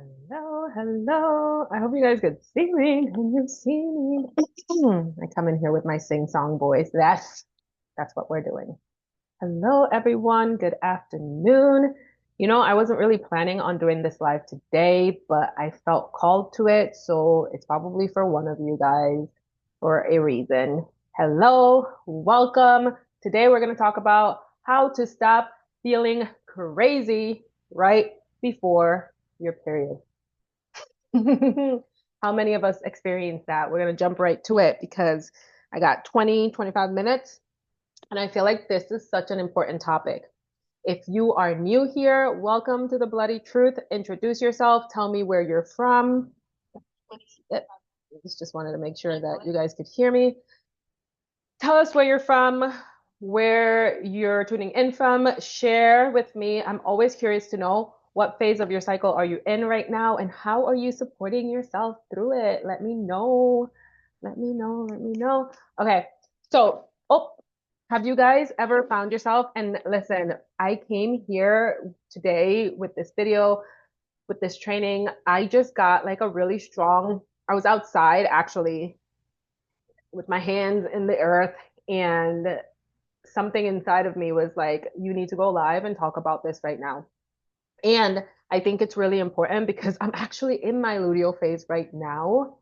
Hello, hello. I hope you guys could see me. Can you see me? I come in here with my sing-song voice. That's what we're doing. Hello, everyone. Good afternoon. I wasn't really planning on doing this live today, but I felt called to it, so it's probably for one of you guys for a reason. Hello, welcome. Today we're going to talk about how to stop feeling crazy right before your period. How many of us experience that? We're going to jump right to it because I got 20, 25 minutes, and I feel like this is such an important topic. If you are new here, welcome to the Bloody Truth. Introduce yourself. Tell me where you're from. I just wanted to make sure that you guys could hear me. Tell us where you're from, where you're tuning in from. Share with me. I'm always curious to know what phase of your cycle are you in right now and how are you supporting yourself through it? Let me know. Let me know. Let me know. Okay. So, have you guys ever found yourself? And listen, I came here today with this video, with this training. I just got like a really strong, I was outside actually with my hands in the earth, and something inside of me was like, you need to go live and talk about this right now. And I think it's really important because I'm actually in my luteal phase right now,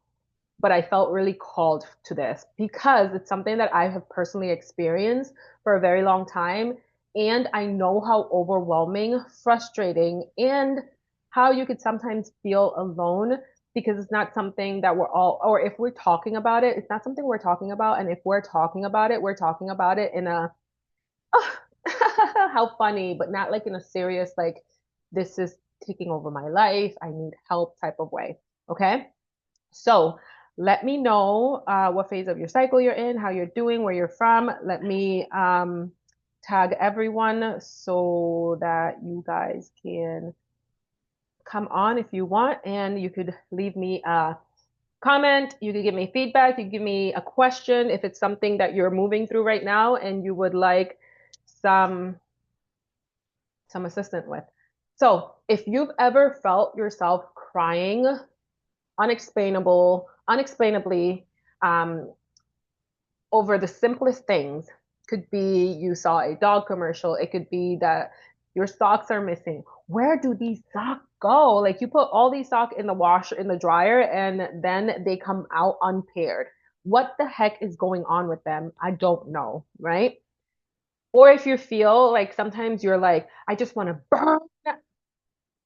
but I felt really called to this because it's something that I have personally experienced for a very long time. And I know how overwhelming, frustrating, and how you could sometimes feel alone because it's not something that we're all, or if we're talking about it, it's not something we're talking about. And if we're talking about it, we're talking about it in a, oh, how funny, but not like in a serious, like, this is taking over my life. I need help type of way. Okay. So let me know what phase of your cycle you're in, how you're doing, where you're from. Let me tag everyone so that you guys can come on if you want, and you could leave me a comment. You could give me feedback. You could give me a question if it's something that you're moving through right now and you would like some some assistance with. So if you've ever felt yourself crying unexplainably, um, over the simplest things. Could be you saw a dog commercial. It could be that your socks are missing. Where do these socks go? Like you put all these socks in the wash in the dryer and then they come out unpaired. What the heck is going on with them? I don't know, right? Or if you feel like sometimes you're like, I just want to burn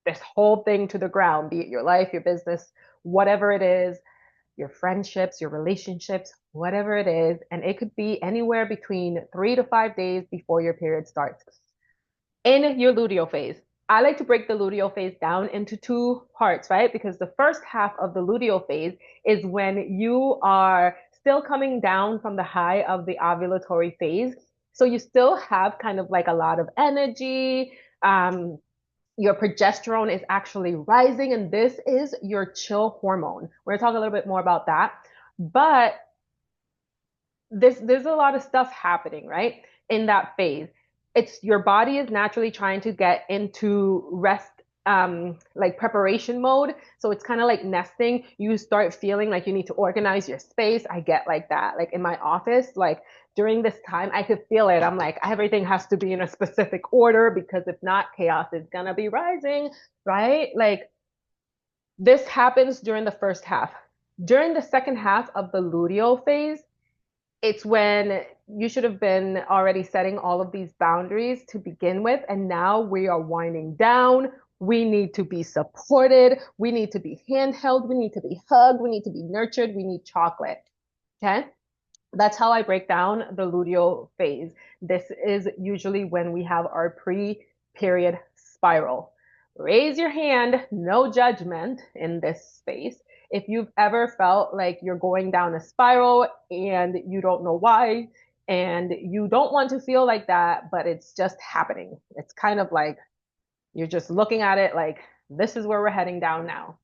this whole thing to the ground, be it your life, your business, whatever it is, your friendships, your relationships, whatever it is. And it could be anywhere between 3 to 5 days before your period starts. In your luteal phase, I like to break the luteal phase down into two parts, right? Because the first half of the luteal phase is when you are still coming down from the high of the ovulatory phase. So you still have kind of like a lot of energy. Your progesterone is actually rising, and this is your chill hormone. We're gonna talk a little bit more about that. But there's a lot of stuff happening, right? In that phase. It's your body is naturally trying to get into rest, like preparation mode. So it's kind of like nesting. You start feeling like you need to organize your space. I get like that. Like in my office, like during this time, I could feel it. I'm like, everything has to be in a specific order because if not, chaos is gonna be rising, right? Like this happens during the first half. During the second half of the luteal phase, it's when you should have been already setting all of these boundaries to begin with. And now we are winding down. We need to be supported. We need to be handheld. We need to be hugged. We need to be nurtured. We need chocolate. Okay. That's how I break down the luteal phase. This is usually when we have our pre-period spiral. Raise your hand, no judgment in this space. If you've ever felt like you're going down a spiral and you don't know why, and you don't want to feel like that, but it's just happening. It's kind of like you're just looking at it like, this is where we're heading down now.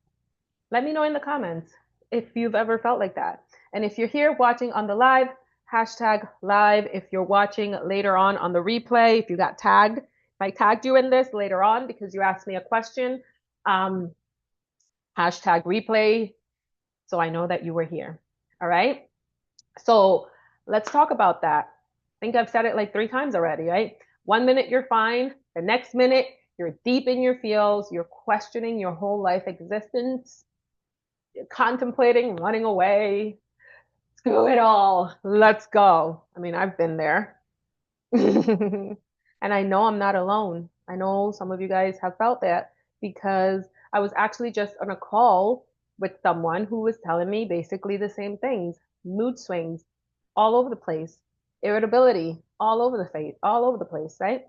Let me know in the comments if you've ever felt like that. And if you're here watching on the live, hashtag live. If you're watching later on the replay, if you got tagged, if I tagged you in this later on because you asked me a question, um, Hashtag replay. So I know that you were here. All right. So let's talk about that. I think I've said it like 3 times already, right? 1 minute you're fine. The next minute you're deep in your feels. You're questioning your whole life existence. You're contemplating running away. Screw it all. Let's go. I mean, I've been there. And I know I'm not alone. I know some of you guys have felt that because I was actually just on a call with someone who was telling me basically the same things. Mood swings all over the place, irritability all over the face, all over the place, right?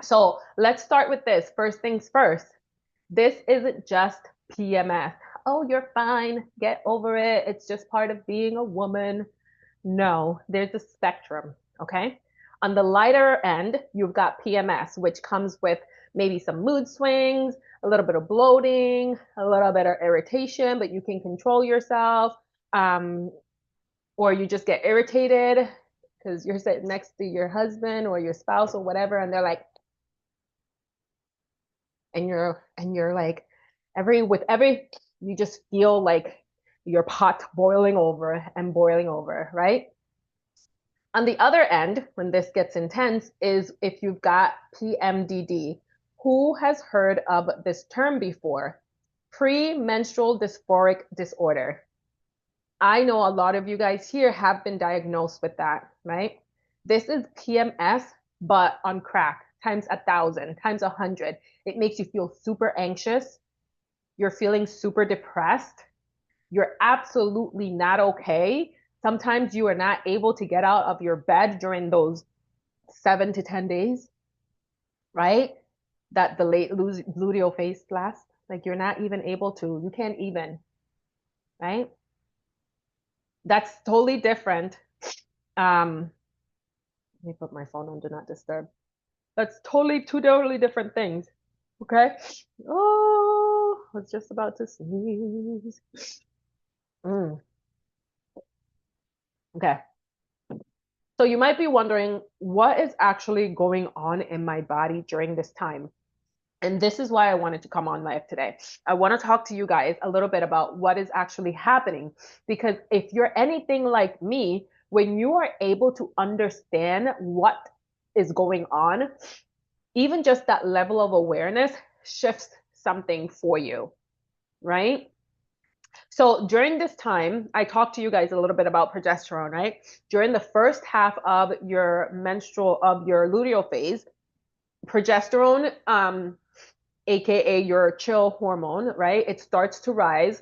So let's start with this. First things first. This isn't just PMS. Oh, you're fine. Get over it. It's just part of being a woman. No, there's a spectrum, okay? On the lighter end, you've got PMS, which comes with maybe some mood swings, a little bit of bloating, a little bit of irritation, but you can control yourself. Um, or you just get irritated because you're sitting next to your husband or your spouse or whatever, and they're like, and you're like, every you just feel like your pot boiling over and boiling over, right? On the other end, when this gets intense, is if you've got PMDD. Who has heard of this term before? Premenstrual dysphoric disorder. I know a lot of you guys here have been diagnosed with that, right? This is PMS, but on crack, times 1,000, times 100. It makes you feel super anxious. You're feeling super depressed. You're absolutely not okay. Sometimes you are not able to get out of your bed during those 7 to 10 days, right? That the late luteal phase lasts. Like you're not even able to, you can't even, right? That's totally different. Let me put my phone on do not disturb. That's totally different things. Okay. Oh, I was just about to sneeze. Mm, okay. So you might be wondering what is actually going on in my body during this time. And this is why I wanted to come on live today. I want to talk to you guys a little bit about what is actually happening. Because if you're anything like me, when you are able to understand what is going on, even just that level of awareness shifts something for you, right? So during this time, I talked to you guys a little bit about progesterone, right? During the first half of your luteal phase, progesterone, aka your chill hormone, right? It starts to rise,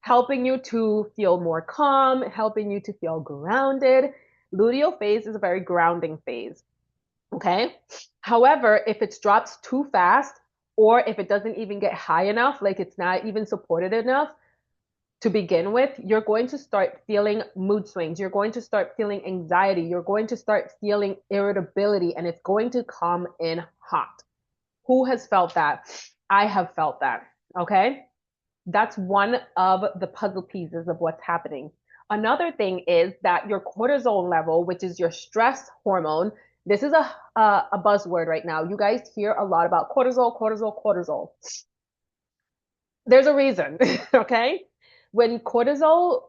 helping you to feel more calm, helping you to feel grounded. Luteal phase is a very grounding phase. Okay. However, if it drops too fast, or if it doesn't even get high enough, like it's not even supported enough to begin with, you're going to start feeling mood swings. You're going to start feeling anxiety. You're going to start feeling irritability, and it's going to come in hot. Who has felt that? I have felt that. Okay. That's one of the puzzle pieces of what's happening. Another thing is that your cortisol level, which is your stress hormone, this is a buzzword right now. You guys hear a lot about cortisol, cortisol, cortisol. There's a reason, okay? When cortisol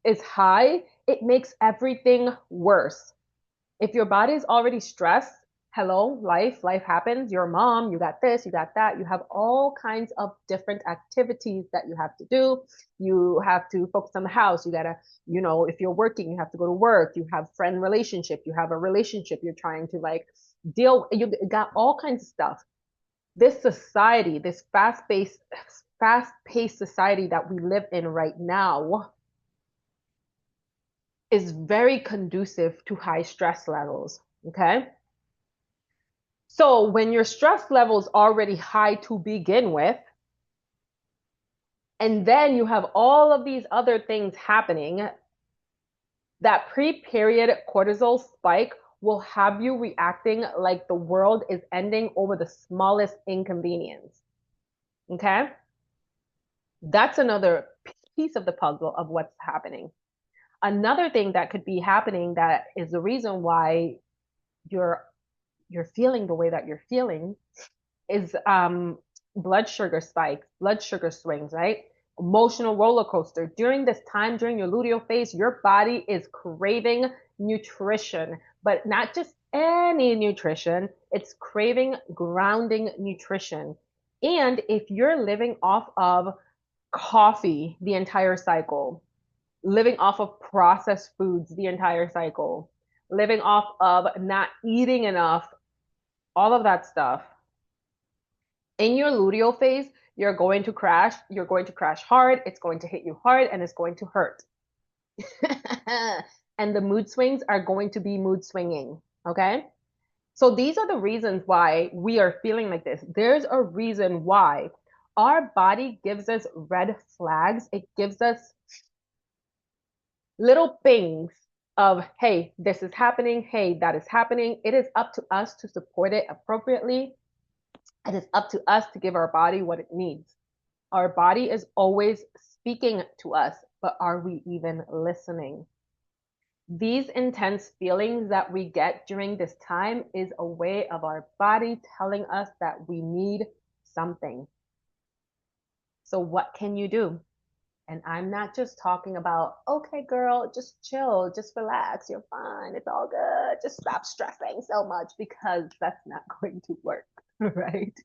is high, it makes everything worse. If your body's already stressed, hello, life happens. You're a mom, you got this, you got that. You have all kinds of different activities that you have to do. You have to focus on the house. You gotta, if you're working, you have to go to work. You have friend relationship. You have a relationship you're trying to like you got all kinds of stuff. This society, this fast-paced society that we live in right now is very conducive to high stress levels. Okay. So when your stress level is already high to begin with, and then you have all of these other things happening, that pre-period cortisol spike will have you reacting like the world is ending over the smallest inconvenience. Okay? That's another piece of the puzzle of what's happening. Another thing that could be happening that is the reason why you're feeling the way that you're feeling is blood sugar spikes, blood sugar swings, right? Emotional roller coaster. During this time, during your luteal phase, your body is craving nutrition, but not just any nutrition. It's craving grounding nutrition. And if you're living off of coffee the entire cycle, living off of processed foods the entire cycle, living off of not eating enough, all of that stuff, in your luteal phase, you're going to crash. You're going to crash hard. It's going to hit you hard and it's going to hurt. And the mood swings are going to be mood swinging. Okay. So these are the reasons why we are feeling like this. There's a reason why our body gives us red flags. It gives us little things of, hey, this is happening. Hey, that is happening. It is up to us to support it appropriately. It is up to us to give our body what it needs. Our body is always speaking to us, but are we even listening? These intense feelings that we get during this time is a way of our body telling us that we need something. So what can you do? And I'm not just talking about, okay, girl, just chill, just relax, you're fine, it's all good, just stop stressing so much, because that's not going to work, right?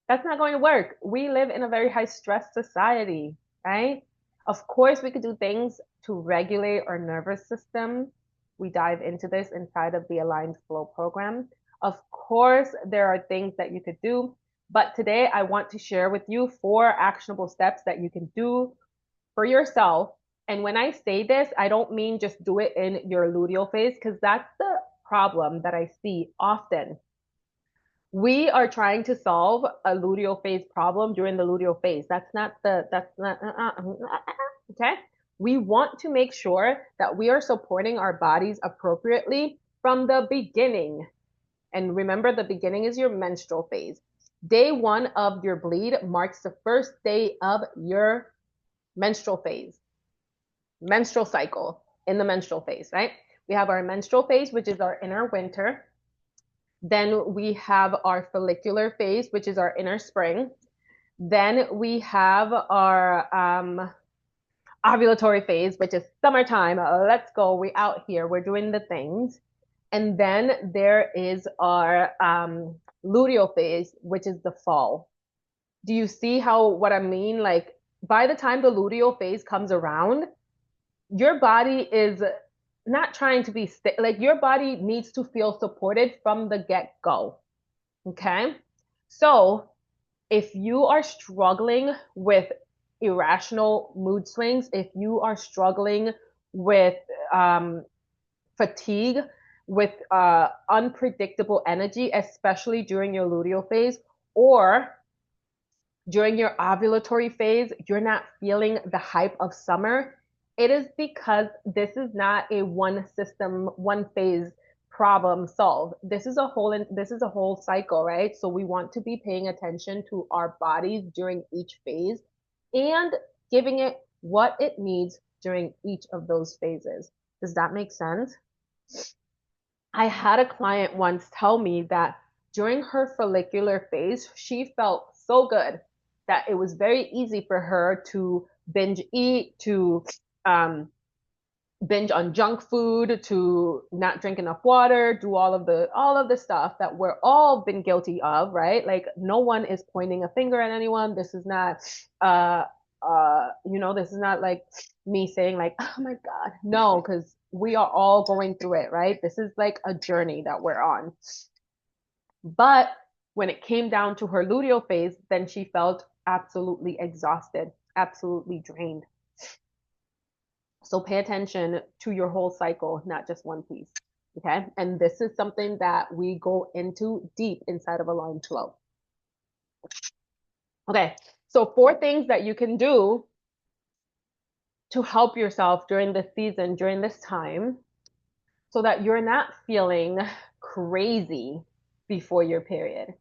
That's not going to work. We live in a very high stress society, right? Of course, we could do things to regulate our nervous system. We dive into this inside of the Aligned Flow program. Of course, there are things that you could do, but today I want to share with you 4 actionable steps that you can do for yourself. And when I say this, I don't mean just do it in your luteal phase, because that's the problem that I see often. We are trying to solve a luteal phase problem during the luteal phase. That's not, okay? We want to make sure that we are supporting our bodies appropriately from the beginning. And remember, the beginning is your menstrual phase. Day 1 of your bleed marks the first day of your menstrual phase, menstrual cycle in the menstrual phase, right? We have our menstrual phase, which is our inner winter. Then we have our follicular phase, which is our inner spring. Then we have our ovulatory phase, which is summertime. Let's go. We out here. We're doing the things. And then there is our luteal phase, which is the fall. Do you see how what I mean? Like by the time the luteal phase comes around, your body is not trying to be like your body needs to feel supported from the get-go. Okay? So, if you are struggling with irrational mood swings, if you are struggling with fatigue, with unpredictable energy, especially during your luteal phase, or during your ovulatory phase, you're not feeling the hype of summer, it is because this is not a one system, one phase problem solved. This is a whole cycle, right? So we want to be paying attention to our bodies during each phase and giving it what it needs during each of those phases. Does that make sense? I had a client once tell me that during her follicular phase, she felt so good that it was very easy for her to binge eat, to um, binge on junk food, to not drink enough water, do all of the stuff that we're all been guilty of, right? Like no one is pointing a finger at anyone. This is not this is not like me saying like, oh my God, no, because we are all going through it, right? This is like a journey that we're on. But when it came down to her luteal phase, then she felt absolutely exhausted, absolutely drained. So pay attention to your whole cycle, not just one piece. Okay. And this is something that we go into deep inside of Aligned Flow. Okay. So 4 things that you can do to help yourself during this season, during this time, so that you're not feeling crazy before your period.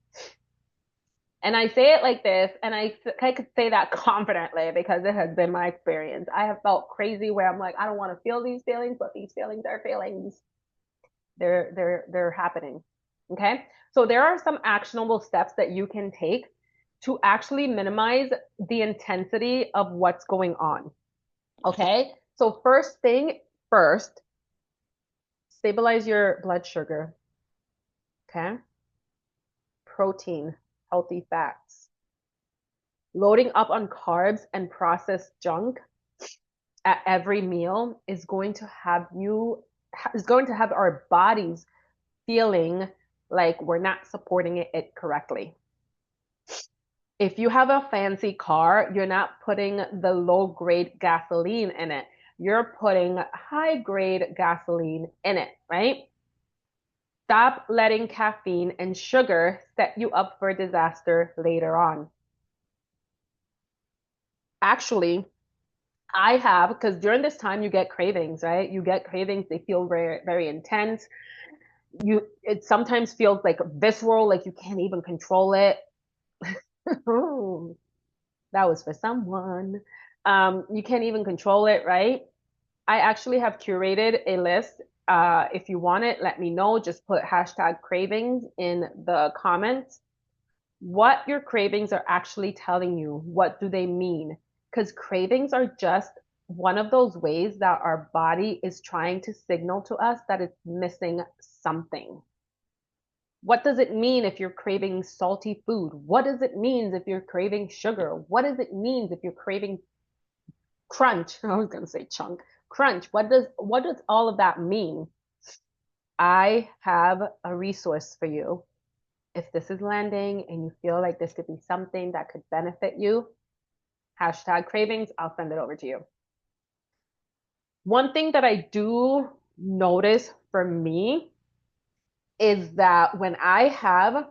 And I say it like this, and I could say that confidently because it has been my experience. I have felt crazy where I'm like, I don't want to feel these feelings, but these feelings are feelings. They're happening. Okay. So there are some actionable steps that you can take to actually minimize the intensity of what's going on. Okay? So first thing first, stabilize your blood sugar. Okay? Protein, healthy fats. Loading up on carbs and processed junk at every meal is going to have our bodies feeling like we're not supporting it correctly. If you have a fancy car, you're not putting the low grade gasoline in it. You're putting high grade gasoline in it, right? Stop letting caffeine and sugar set you up for disaster later on. Actually, I have, because during this time you get cravings, right? You get cravings, they feel very, very intense. It sometimes feels like visceral, like you can't even control it. That was for someone. You can't even control it, right? I actually have curated a list. If you want it, let me know. Just put hashtag cravings in the comments. What your cravings are actually telling you. What do they mean? Because cravings are just one of those ways that our body is trying to signal to us that it's missing something. What does it mean if you're craving salty food? What does it mean if you're craving sugar? What does it mean if you're craving crunch? I was going to say chunk. Crunch. What does all of that mean? I have a resource for you. If this is landing and you feel like this could be something that could benefit you, hashtag cravings, I'll send it over to you. One thing that I do notice for me is that when I have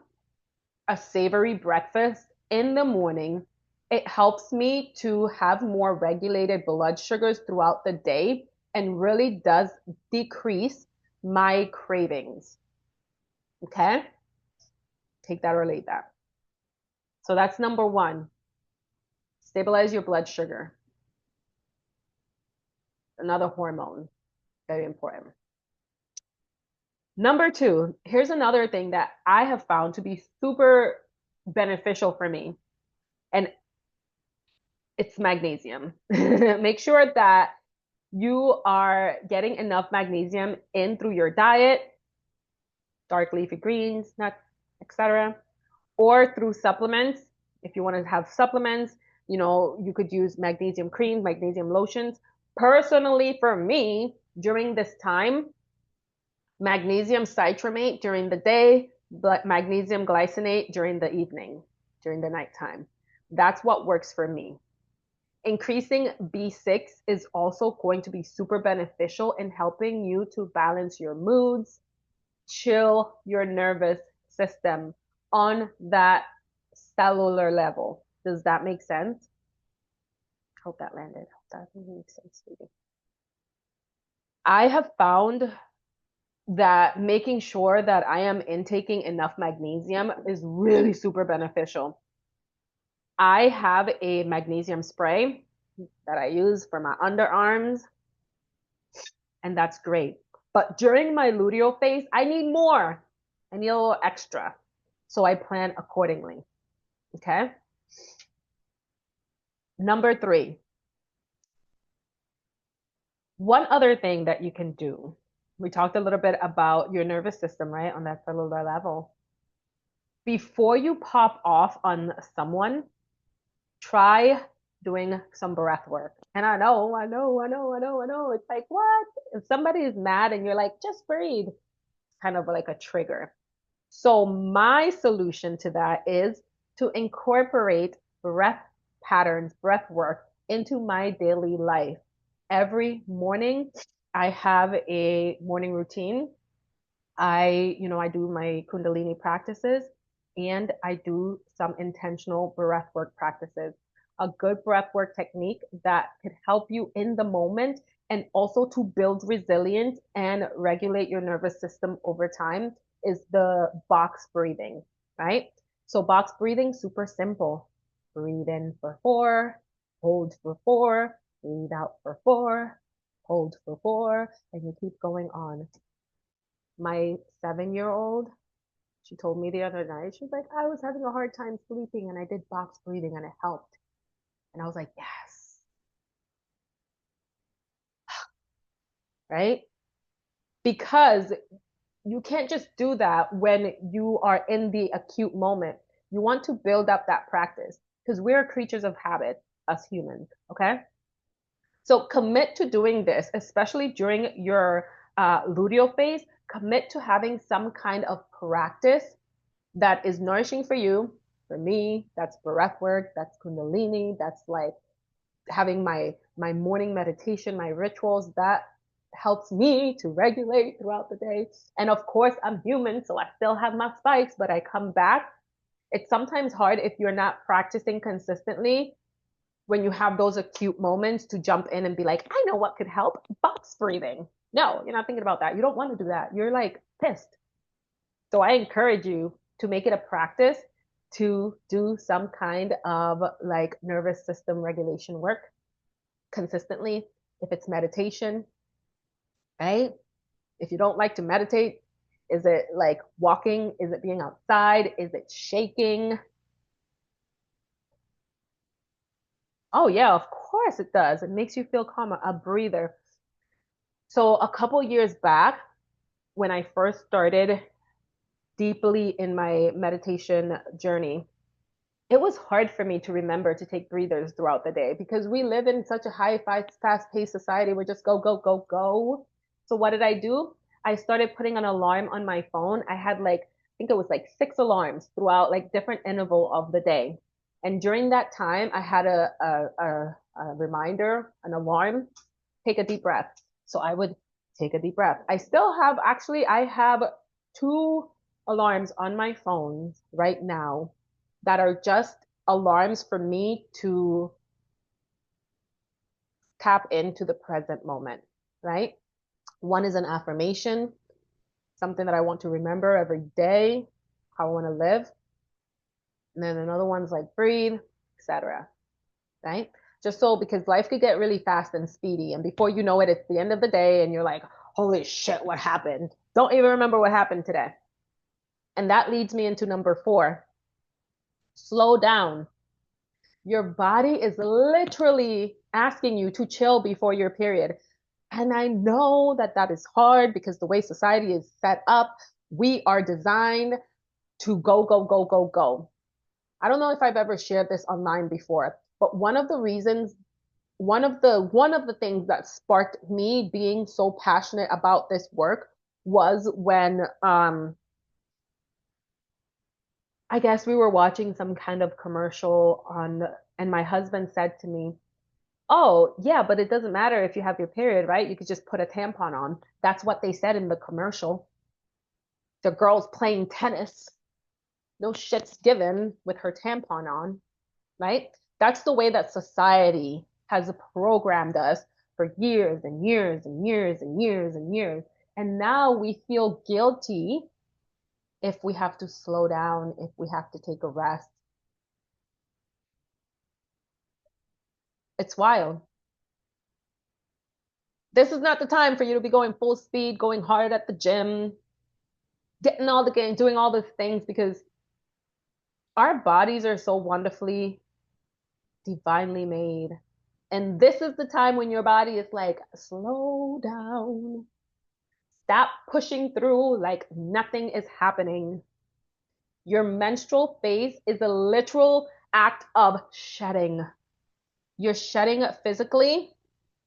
a savory breakfast in the morning, it helps me to have more regulated blood sugars throughout the day and really does decrease my cravings. Okay? Take that or leave that. So that's number one. Stabilize your blood sugar. Another hormone, very important. Number two, here's another thing that I have found to be super beneficial for me, and it's magnesium. Make sure that you are getting enough magnesium in through your diet, dark leafy greens, nuts, etc., or through supplements. If you want to have supplements, you could use magnesium creams, magnesium lotions. Personally, for me, during this time, magnesium citramate during the day, but magnesium glycinate during the evening, during the nighttime. That's what works for me. Increasing B6 is also going to be super beneficial in helping you to balance your moods, chill your nervous system on that cellular level. Does that make sense? Hope that landed. Hope that makes sense to you. I have found that making sure that I am intaking enough magnesium is really super beneficial. I have a magnesium spray that I use for my underarms, and that's great. But during my luteal phase, I need more. I need a little extra. So I plan accordingly. Okay. Number three, one other thing that you can do. We talked a little bit about your nervous system, right? On that cellular level. Before you pop off on someone, try doing some breath work. And I know. It's like, what? If somebody is mad and you're like, just breathe, kind of like a trigger. So my solution to that is to incorporate breath patterns, breath work into my daily life. Every morning, I have a morning routine. I do my Kundalini practices and I do some intentional breath work practices. A good breath work technique that could help you in the moment and also to build resilience and regulate your nervous system over time is the box breathing, right? So box breathing, super simple. Breathe in for 4, hold for 4, breathe out for 4, hold for 4, and you keep going on. My 7-year-old She told me the other night, she's like, I was having a hard time sleeping and I did box breathing and it helped. And I was like, yes, right? Because you can't just do that when you are in the acute moment. You want to build up that practice because we're creatures of habit, us humans, okay? So commit to doing this, especially during your luteal phase. Commit to having some kind of practice that is nourishing for you. For me, that's breath work, that's kundalini, that's like having my morning meditation, my rituals. That helps me to regulate throughout the day. And of course, I'm human, so I still have my spikes, but I come back. It's sometimes hard if you're not practicing consistently when you have those acute moments to jump in and be like, I know what could help, box breathing. No, you're not thinking about that. You don't want to do that. You're like pissed. So I encourage you to make it a practice to do some kind of like nervous system regulation work consistently. If it's meditation, right? If you don't like to meditate, is it like walking? Is it being outside? Is it shaking? Oh, yeah, of course it does. It makes you feel calmer, a breather. So, a couple years back, when I first started deeply in my meditation journey, it was hard for me to remember to take breathers throughout the day because we live in such a high, fast paced society. We're just go, go, go, go. So what did I do? I started putting an alarm on my phone. I had like, I think it was like 6 alarms throughout like different interval of the day. And during that time, I had a reminder, an alarm, take a deep breath. So I would take a deep breath. I still have, actually, I have 2 alarms on my phone right now that are just alarms for me to tap into the present moment, right? One is an affirmation, something that I want to remember every day, how I want to live. And then another one's like breathe, etc. Right? Just so because life could get really fast and speedy. And before you know it, it's the end of the day and you're like, holy shit, what happened? Don't even remember what happened today. And that leads me into number 4. Slow down. Your body is literally asking you to chill before your period. And I know that that is hard because the way society is set up, we are designed to go, go, go, go, go. I don't know if I've ever shared this online before, but one of the things that sparked me being so passionate about this work was when I guess we were watching some kind of commercial on, and my husband said to me, oh, yeah, but it doesn't matter if you have your period, right? You could just put a tampon on. That's what they said in the commercial. The girl's playing tennis, no shit's given with her tampon on, right? That's the way that society has programmed us for years and years and years and years and years. And now we feel guilty if we have to slow down, if we have to take a rest. It's wild. This is not the time for you to be going full speed, going hard at the gym, getting all the game, doing all the things because our bodies are so wonderfully, divinely made. And this is the time when your body is like, slow down, stop pushing through like nothing is happening. Your menstrual phase is a literal act of shedding. You're shedding physically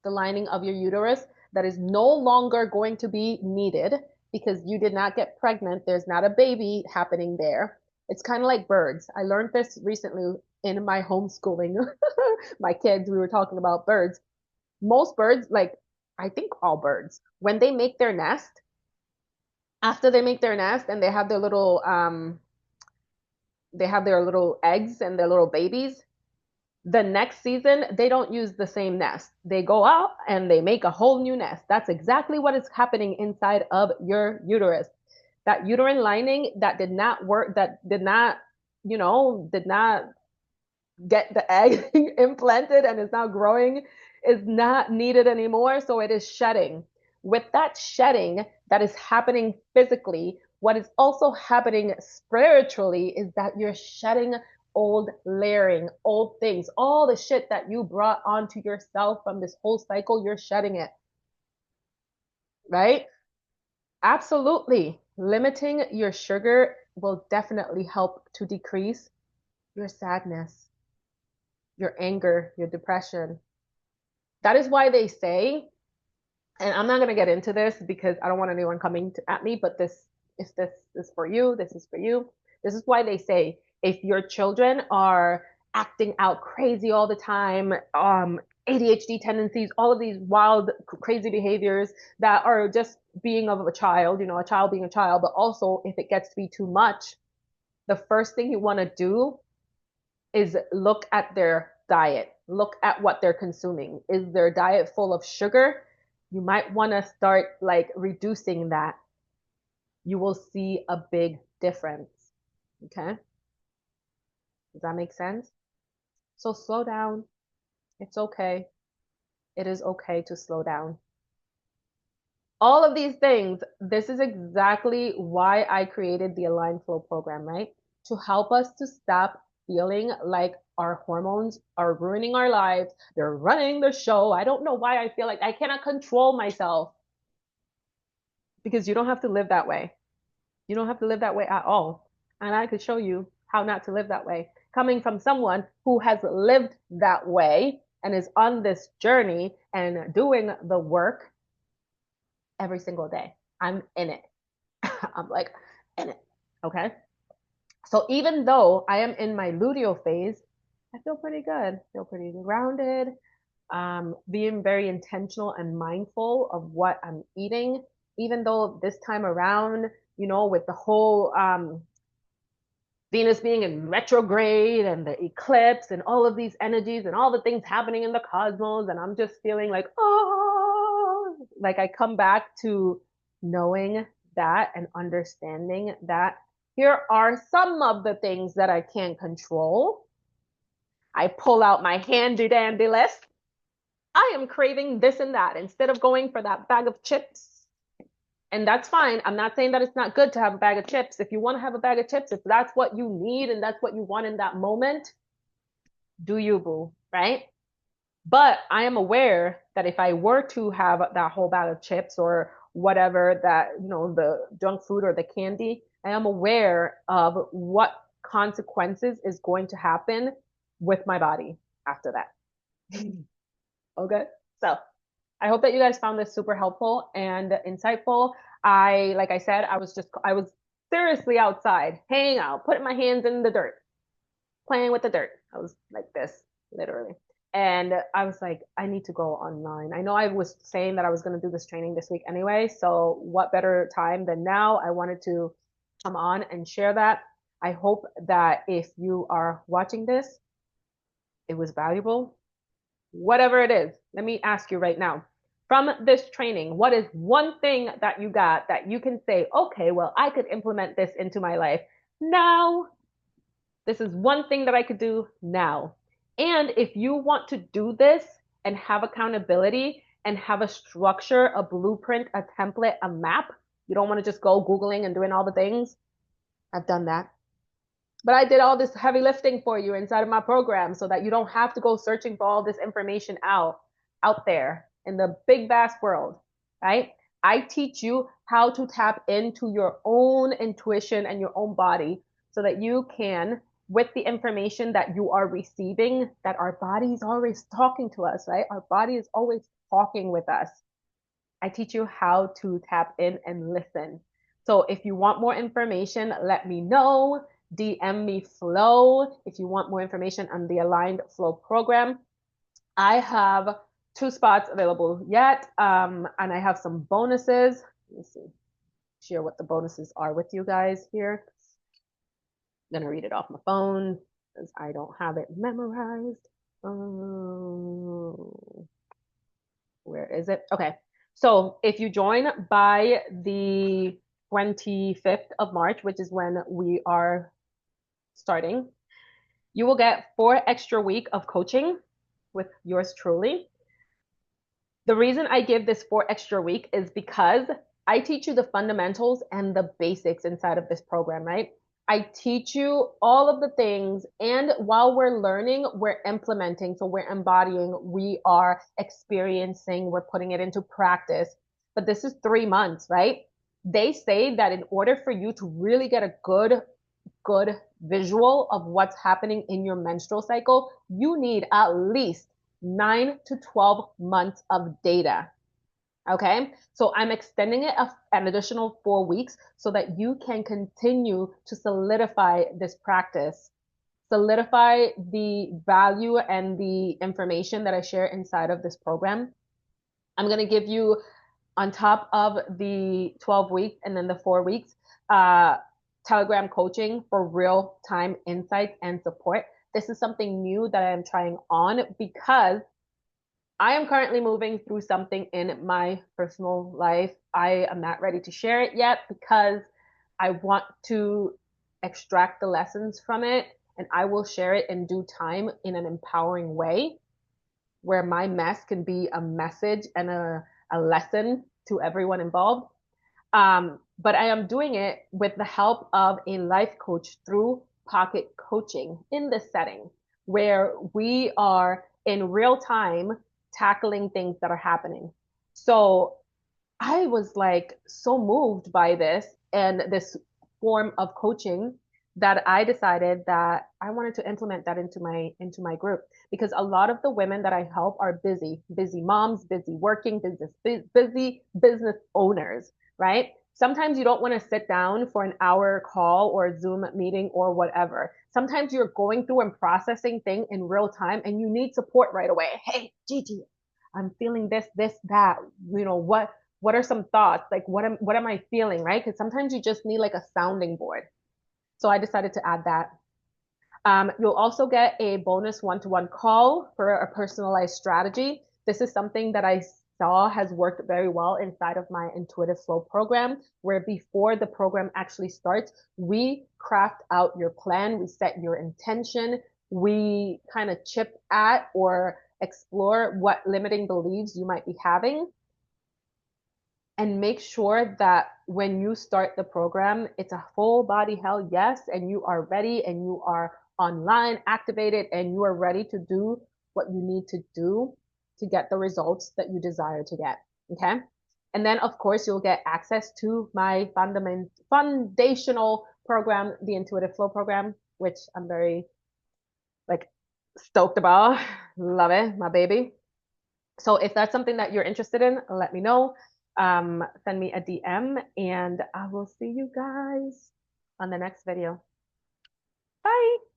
the lining of your uterus that is no longer going to be needed because you did not get pregnant. There's not a baby happening there. It's kind of like birds. I learned this recently in my homeschooling. My kids, we were talking about birds. Most birds, like I think all birds, when they make their nest, after they make their nest and they have their little eggs and their little babies, the next season they don't use the same nest. They go out and they make a whole new nest. That's exactly what is happening inside of your uterus. That uterine lining that did not work, that did not, did not get the egg implanted and is now growing, is not needed anymore. So it is shedding. With that shedding that is happening physically, What is also happening spiritually is that you're shedding old layering, old things, all the shit that you brought onto yourself from this whole cycle, you're shedding it, right? Absolutely. Limiting your sugar will definitely help to decrease your sadness, your anger, your depression. That is why they say, and I'm not going to get into this because I don't want anyone coming at me, but if this is for you, this is for you. This is why they say if your children are acting out crazy all the time, ADHD tendencies, all of these wild, crazy behaviors that are just being of a child, a child being a child, but also if it gets to be too much, the first thing you want to do is look at their diet, look at what they're consuming. Is their diet full of sugar? You might want to start like reducing that. You will see a big difference. Okay? Does that make sense? So slow down. It's okay. It is okay to slow down. All of these things, this is exactly why I created the Align Flow program, right? To help us to stop feeling like our hormones are ruining our lives. They're running the show. I don't know why I feel like I cannot control myself, because you don't have to live that way. You don't have to live that way at all. And I could show you how not to live that way. Coming from someone who has lived that way and is on this journey and doing the work every single day. I'm in it. I'm like in it. Okay. So even though I am in my luteal phase, I feel pretty good. I feel pretty grounded. Being very intentional and mindful of what I'm eating. Even though this time around, with the whole Venus being in retrograde and the eclipse and all of these energies and all the things happening in the cosmos, and I'm just feeling like, oh, like I come back to knowing that and understanding that here are some of the things that I can't control. I pull out my handy dandy list. I am craving this and that instead of going for that bag of chips. And that's fine. I'm not saying that it's not good to have a bag of chips. If you want to have a bag of chips, if that's what you need and that's what you want in that moment, do you, boo, right? But I am aware that if I were to have that whole bag of chips or whatever that, the junk food or the candy, I am aware of what consequences is going to happen with my body after that. Okay. So I hope that you guys found this super helpful and insightful. Like I said, I was seriously outside, hanging out, putting my hands in the dirt, playing with the dirt. I was like this, literally. And I was like, I need to go online. I know I was saying that I was going to do this training this week anyway. So what better time than now? I wanted to come on and share that. I hope that if you are watching this, it was valuable. Whatever it is, let me ask you right now. From this training, what is one thing that you got that you can say, okay, well, I could implement this into my life now? This is one thing that I could do now. And if you want to do this and have accountability and have a structure, a blueprint, a template, a map, you don't want to just go Googling and doing all the things. I've done that. But I did all this heavy lifting for you inside of my program so that you don't have to go searching for all this information out there in the big vast world, right? I teach you how to tap into your own intuition and your own body so that you can, with the information that you are receiving, that our body is always talking to us, right? Our body is always talking with us. I teach you how to tap in and listen. So if you want more information, let me know. DM me Flow if you want more information on the Aligned Flow program. I have 2 spots available yet, and I have some bonuses. Let me see, share what the bonuses are with you guys here. I'm gonna read it off my phone because I don't have it memorized. Where is it? Okay. So if you join by the 25th of March, which is when we are starting, you will get 4 extra week of coaching with yours truly. The reason I give this 4 extra week is because I teach you the fundamentals and the basics inside of this program, right? I teach you all of the things, and while we're learning, we're implementing. So we're embodying, we are experiencing, we're putting it into practice. But this is 3 months, right? They say that in order for you to really get a good visual of what's happening in your menstrual cycle, you need at least 9 to 12 months of data. Okay, so I'm extending it an additional 4 weeks so that you can continue to solidify this practice, solidify the value and the information that I share inside of this program. I'm going to give you, on top of the 12 weeks and then the 4 weeks, uh, Telegram coaching for real time insights and support. This is something new that I'm trying on because I am currently moving through something in my personal life. I am not ready to share it yet because I want to extract the lessons from it, and I will share it in due time in an empowering way where my mess can be a message and a lesson to everyone involved. But I am doing it with the help of a life coach through pocket coaching in this setting where we are in real time tackling things that are happening. So I was like so moved by this and this form of coaching that I decided that I wanted to implement that into my group because a lot of the women that I help are busy moms, busy working, busy business owners, right? Sometimes you don't want to sit down for an hour call or a Zoom meeting or whatever. Sometimes you're going through and processing things in real time and you need support right away. Hey, Gigi, I'm feeling this, that. What are some thoughts? Like what am I feeling, right? Because sometimes you just need like a sounding board. So I decided to add that. You'll also get a bonus one-to-one call for a personalized strategy. This is something that I saw has worked very well inside of my intuitive flow program, where before the program actually starts, we craft out your plan, we set your intention, we kind of chip at or explore what limiting beliefs you might be having and make sure that when you start the program, it's a full body hell yes, and you are ready and you are online, activated, and you are ready to do what you need to do to get the results that you desire to get. Okay. And then, of course, you'll get access to my foundational program, the Intuitive Flow program, which I'm very like stoked about. Love it, my baby. So if that's something that you're interested in, let me know. Send me a DM and I will see you guys on the next video. Bye.